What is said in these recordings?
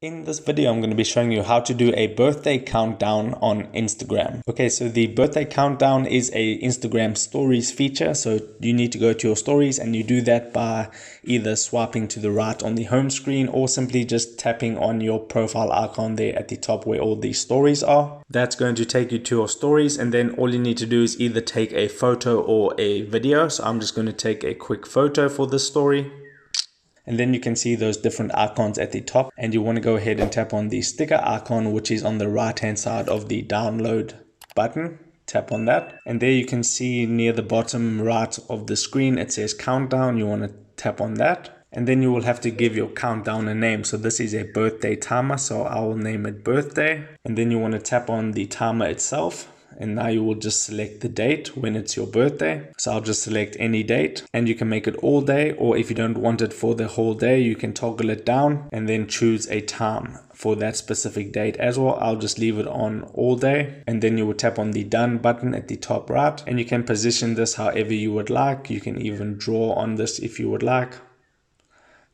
In this video, I'm going to be showing you how to do a birthday countdown on Instagram. Okay, so the birthday countdown is a Instagram stories feature. So you need to go to your stories, and you do that by either swiping to the right on the home screen or simply just tapping on your profile icon there at the top where all these stories are. That's going to take you to your stories, and then all you need to do is either take a photo or a video. So I'm just going to take a quick photo for this story. And then you can see those different icons at the top, and you want to go ahead and tap on the sticker icon, which is on the right hand side of the download button. Tap on that, and there you can see near the bottom right of the screen it says countdown. You want to tap on that, and then you will have to give your countdown a name. So this is a birthday timer, so I will name it birthday. And then you want to tap on the timer itself, and now you will just select the date when it's your birthday. So I'll just select any date, and you can make it all day, or if you don't want it for the whole day, you can toggle it down and then choose a time for that specific date as well. I'll just leave it on all day, and then you will tap on the done button at the top right, and you can position this however you would like. You can even draw on this if you would like.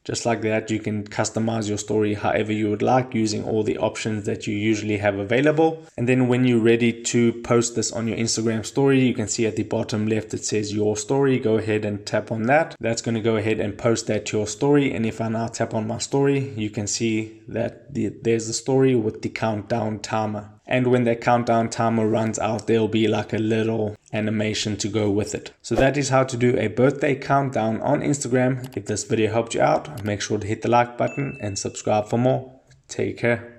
Just like that, you can customize your story however you would like using all the options that you usually have available. And then when you're ready to post this on your Instagram story, you can see at the bottom left it says your story. Go ahead and tap on that. That's going to go ahead and post that to your story. And if I now tap on my story, you can see that there's the story with the countdown timer. And when that countdown timer runs out, there'll be like a little animation to go with it. So that is how to do a birthday countdown on Instagram. If this video helped you out, make sure to hit the like button and subscribe for more. Take care.